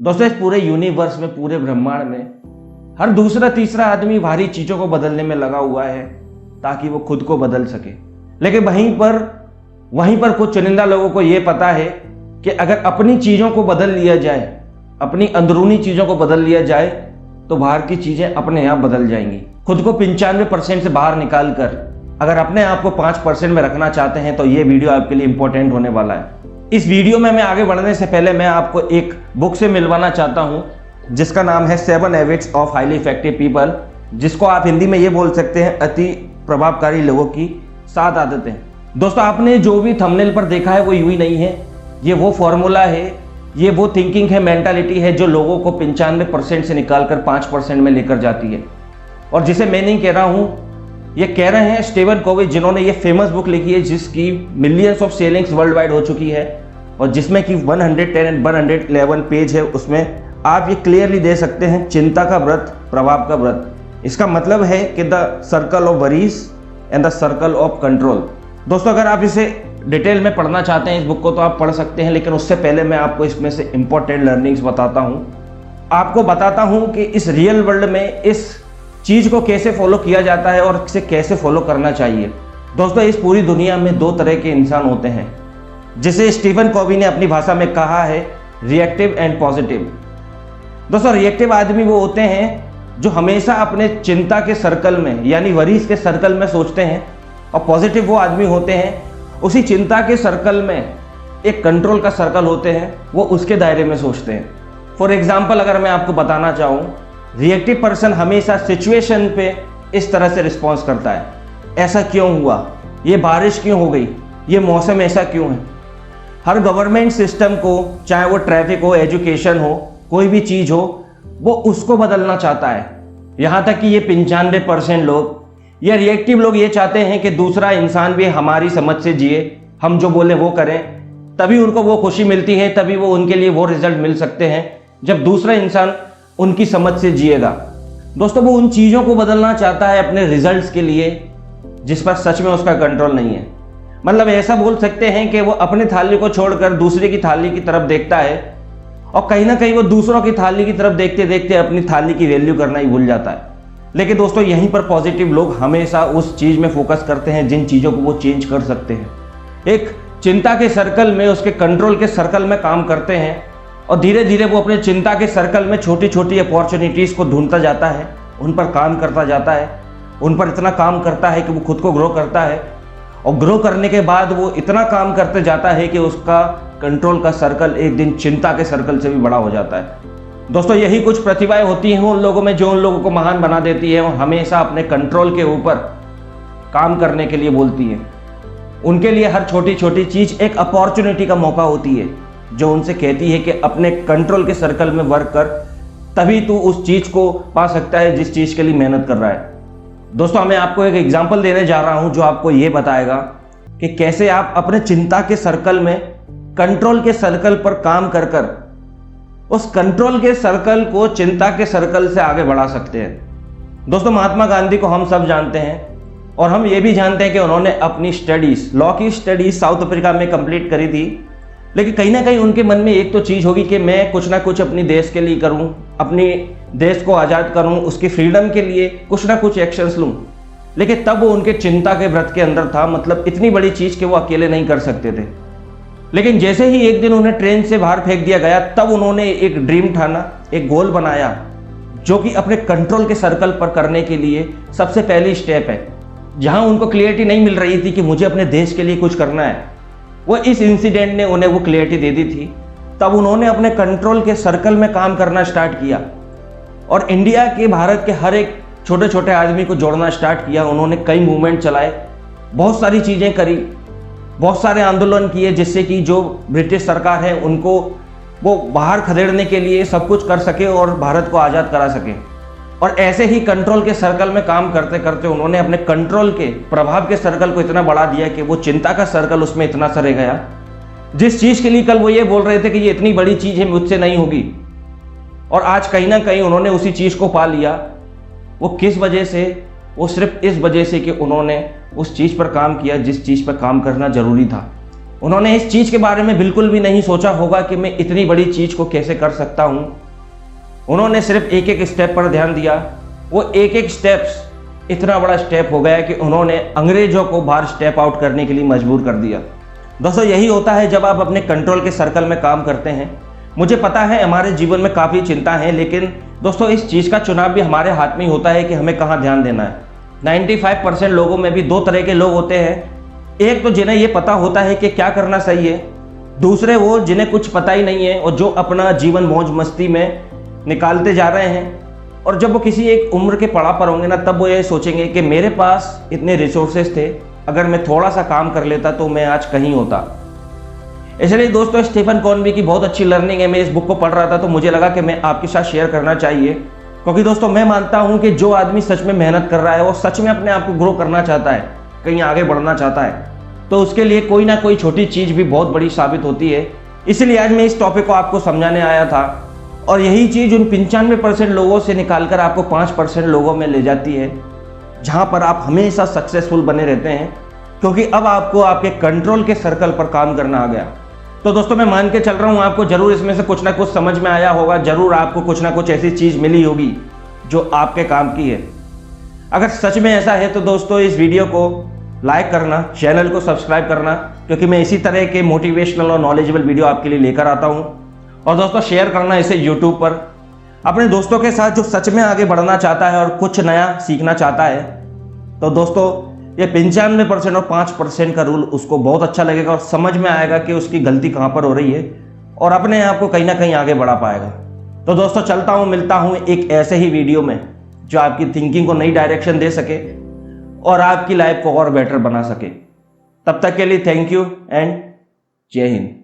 दोस्तों इस पूरे यूनिवर्स में, पूरे ब्रह्मांड में हर दूसरा तीसरा आदमी भारी चीजों को बदलने में लगा हुआ है ताकि वो खुद को बदल सके। लेकिन वहीं पर कुछ चुनिंदा लोगों को यह पता है कि अगर अपनी चीजों को बदल लिया जाए, अपनी अंदरूनी चीजों को बदल लिया जाए तो बाहर की चीजें अपने आप बदल जाएंगी। खुद को 95% से बाहर निकाल कर अगर अपने आप को 5% में रखना चाहते हैं तो ये वीडियो आपके लिए इंपॉर्टेंट होने वाला है। इस वीडियो में मैं आगे बढ़ने से पहले मैं आपको एक बुक से मिलवाना चाहता हूं जिसका नाम है 7 habits of highly effective people, जिसको आप हिंदी में ये बोल सकते हैं अति प्रभावकारी लोगों की 7 आदतें। दोस्तों आपने जो भी थंबनेल पर देखा है वो यूं ही नहीं है, ये वो फॉर्मूला है, ये वो थिंकिंग है, मेंटालिटी है जो लोगों को 95% से निकालकर 5% में लेकर जाती है। और जिसे मैं नहीं कह रहा हूं, ये कह रहे हैं स्टीवन कोवी, जिन्होंने ये फेमस बुक लिखी है जिसकी millions of ceilings world wide हो चुकी है और जिसमें कि 110 एंड 111 पेज है। उसमें आप ये क्लियरली दे सकते हैं, चिंता का व्रत, प्रभाव का व्रत। इसका मतलब है कि the circle of worries and the circle of control. दोस्तों अगर आप इसे डिटेल में पढ़ना चाहते हैं इस बुक को तो आप पढ़ सकते हैं, लेकिन उससे पहले मैं आपको इसमें से इंपॉर्टेंट लर्निंग्स बताता हूँ। आपको बताता हूँ कि इस रियल वर्ल्ड में इस चीज को कैसे फॉलो किया जाता है और इसे कैसे फॉलो करना चाहिए। दोस्तों इस पूरी दुनिया में 2 तरह के इंसान होते हैं, जिसे स्टीवन कोवी ने अपनी भाषा में कहा है रिएक्टिव एंड पॉजिटिव। दोस्तों रिएक्टिव आदमी वो होते हैं जो हमेशा अपने चिंता के सर्कल में यानी वरीज के सर्कल में सोचते हैं, और पॉजिटिव वो आदमी होते हैं उसी चिंता के सर्कल में एक कंट्रोल का सर्कल होते हैं, वो उसके दायरे में सोचते हैं। फॉर एग्जाम्पल अगर मैं आपको बताना चाहूँ, रिएक्टिव पर्सन हमेशा सिचुएशन पे इस तरह से रिस्पॉन्स करता है, ऐसा क्यों हुआ, ये बारिश क्यों हो गई, ये मौसम ऐसा क्यों है। हर गवर्नमेंट सिस्टम को, चाहे वो ट्रैफिक हो, एजुकेशन हो, कोई भी चीज़ हो, वो उसको बदलना चाहता है। यहाँ तक कि ये 95% लोग या रिएक्टिव लोग ये चाहते हैं कि दूसरा इंसान भी हमारी समझ से जिए, हम जो बोले वो करें, तभी उनको वो खुशी मिलती है, तभी वो उनके लिए वो रिजल्ट मिल सकते हैं जब दूसरा इंसान उनकी समझ से जिएगा। दोस्तों वो उन चीज़ों को बदलना चाहता है अपने रिजल्ट्स के लिए जिस पर सच में उसका कंट्रोल नहीं है। मतलब ऐसा बोल सकते हैं कि वो अपनी थाली को छोड़कर दूसरे की थाली की तरफ देखता है और कहीं ना कहीं वो दूसरों की थाली की तरफ देखते देखते अपनी थाली की वैल्यू करना ही भूल जाता है। लेकिन दोस्तों यहीं पर पॉजिटिव लोग हमेशा उस चीज़ में फोकस करते हैं जिन चीज़ों को वो चेंज कर सकते हैं। एक चिंता के सर्कल में, उसके कंट्रोल के सर्कल में काम करते हैं और धीरे धीरे वो अपने चिंता के सर्कल में छोटी छोटी अपॉर्चुनिटीज़ को ढूंढता जाता है, उन पर काम करता जाता है, उन पर इतना काम करता है कि वो खुद को ग्रो करता है, और ग्रो करने के बाद वो इतना काम करते जाता है कि उसका कंट्रोल का सर्कल एक दिन चिंता के सर्कल से भी बड़ा हो जाता है। दोस्तों यही कुछ प्रतिभाएं होती हैं उन लोगों में जो उन लोगों को महान बना देती है और हमेशा अपने कंट्रोल के ऊपर काम करने के लिए बोलती है। उनके लिए हर छोटी छोटी चीज़ एक अपॉर्चुनिटी का मौका होती है जो उनसे कहती है कि अपने कंट्रोल के सर्कल में वर्क कर, तभी तू उस चीज़ को पा सकता है जिस चीज़ के लिए मेहनत कर रहा है। दोस्तों मैं आपको एक एग्जांपल देने जा रहा हूं जो आपको ये बताएगा कि कैसे आप अपने चिंता के सर्कल में कंट्रोल के सर्कल पर काम कर कर उस कंट्रोल के सर्कल को चिंता के सर्कल से आगे बढ़ा सकते हैं। दोस्तों महात्मा गांधी को हम सब जानते हैं और हम ये भी जानते हैं कि उन्होंने अपनी स्टडीज, लॉ की स्टडीज साउथ अफ्रीका में कंप्लीट करी थी। लेकिन कहीं ना कहीं उनके मन में एक तो चीज़ होगी कि मैं कुछ ना कुछ अपनी देश के लिए करूं, अपनी देश को आज़ाद करूं, उसकी फ्रीडम के लिए कुछ ना कुछ एक्शंस लूं। लेकिन तब वो उनके चिंता के व्रत के अंदर था, मतलब इतनी बड़ी चीज़ कि वो अकेले नहीं कर सकते थे। लेकिन जैसे ही एक दिन उन्हें ट्रेन से बाहर फेंक दिया गया, तब उन्होंने एक ड्रीम ठाना, एक गोल बनाया जो कि अपने कंट्रोल के सर्कल पर करने के लिए सबसे पहली स्टेप है। जहाँ उनको क्लियरिटी नहीं मिल रही थी कि मुझे अपने देश के लिए कुछ करना है, वो इस इंसिडेंट ने उन्हें वो क्लियरिटी दे दी थी। तब उन्होंने अपने कंट्रोल के सर्कल में काम करना स्टार्ट किया और इंडिया के, भारत के हर एक छोटे छोटे आदमी को जोड़ना स्टार्ट किया। उन्होंने कई मूवमेंट चलाए, बहुत सारी चीज़ें करी, बहुत सारे आंदोलन किए जिससे कि जो ब्रिटिश सरकार है उनको वो बाहर खदेड़ने के लिए सब कुछ कर सके और भारत को आज़ाद करा सके। और ऐसे ही कंट्रोल के सर्कल में काम करते करते उन्होंने अपने कंट्रोल के प्रभाव के सर्कल को इतना बढ़ा दिया कि वो चिंता का सर्कल उसमें इतना सरे गया। जिस चीज़ के लिए कल वो ये बोल रहे थे कि ये इतनी बड़ी चीज़ है, मुझसे नहीं होगी, और आज कहीं ना कहीं उन्होंने उसी चीज़ को पा लिया। वो किस वजह से? वो सिर्फ इस वजह से कि उन्होंने उस चीज़ पर काम किया जिस चीज़ पर काम करना जरूरी था। उन्होंने इस चीज़ के बारे में बिल्कुल भी नहीं सोचा होगा कि मैं इतनी बड़ी चीज़ को कैसे कर सकता हूँ। उन्होंने सिर्फ एक एक स्टेप पर ध्यान दिया। वो एक एक स्टेप्स इतना बड़ा स्टेप हो गया कि उन्होंने अंग्रेजों को बाहर स्टेप आउट करने के लिए मजबूर कर दिया। दोस्तों, यही होता है जब आप अपने कंट्रोल के सर्कल में काम करते हैं। मुझे पता है हमारे जीवन में काफ़ी चिंता है, लेकिन दोस्तों इस चीज़ का चुनाव भी हमारे हाथ में ही होता है कि हमें कहाँ ध्यान देना है। 95% लोगों में भी दो तरह के लोग होते हैं। एक तो जिन्हें ये पता होता है कि क्या करना सही है, दूसरे वो जिन्हें कुछ पता ही नहीं है और जो अपना जीवन मौज मस्ती में निकालते जा रहे हैं। और जब वो किसी एक उम्र के पड़ाव पर होंगे ना, तब वो ये सोचेंगे कि मेरे पास इतने रिसोर्सेज थे, अगर मैं थोड़ा सा काम कर लेता तो मैं आज कहीं होता। इसलिए दोस्तों स्टीफन कॉनवे की बहुत अच्छी लर्निंग है। मैं इस बुक को पढ़ रहा था तो मुझे लगा कि मैं आपके साथ शेयर करना चाहिए, क्योंकि दोस्तों मैं मानता हूं कि जो आदमी सच में मेहनत कर रहा है, वो सच में अपने आप को ग्रो करना चाहता है, कहीं आगे बढ़ना चाहता है, तो उसके लिए कोई ना कोई छोटी चीज़ भी बहुत बड़ी साबित होती है। इसलिए आज मैं इस टॉपिक को आपको समझाने आया था, और यही चीज़ उन 95% लोगों से निकालकर आपको 5% लोगों में ले जाती है, जहाँ पर आप हमेशा सक्सेसफुल बने रहते हैं, क्योंकि अब आपको आपके कंट्रोल के सर्कल पर काम करना आ गया। तो दोस्तों मैं मान के चल रहा हूँ आपको जरूर इसमें से कुछ ना कुछ समझ में आया होगा, जरूर आपको कुछ ना कुछ ऐसी चीज़ मिली होगी जो आपके काम की है। अगर सच में ऐसा है तो दोस्तों इस वीडियो को लाइक करना, चैनल को सब्सक्राइब करना, क्योंकि मैं इसी तरह के मोटिवेशनल और नॉलेजेबल वीडियो आपके लिए लेकर आता हूँ। और दोस्तों शेयर करना इसे यूट्यूब पर अपने दोस्तों के साथ जो सच में आगे बढ़ना चाहता है और कुछ नया सीखना चाहता है। तो दोस्तों ये 95% और 5% का रूल उसको बहुत अच्छा लगेगा और समझ में आएगा कि उसकी गलती कहाँ पर हो रही है, और अपने आप को कहीं ना कहीं आगे बढ़ा पाएगा। तो दोस्तों चलता हूँ, मिलता हूँ एक ऐसे ही वीडियो में जो आपकी थिंकिंग को नई डायरेक्शन दे सके और आपकी लाइफ को और बेटर बना सके। तब तक के लिए थैंक यू एंड जय हिंद।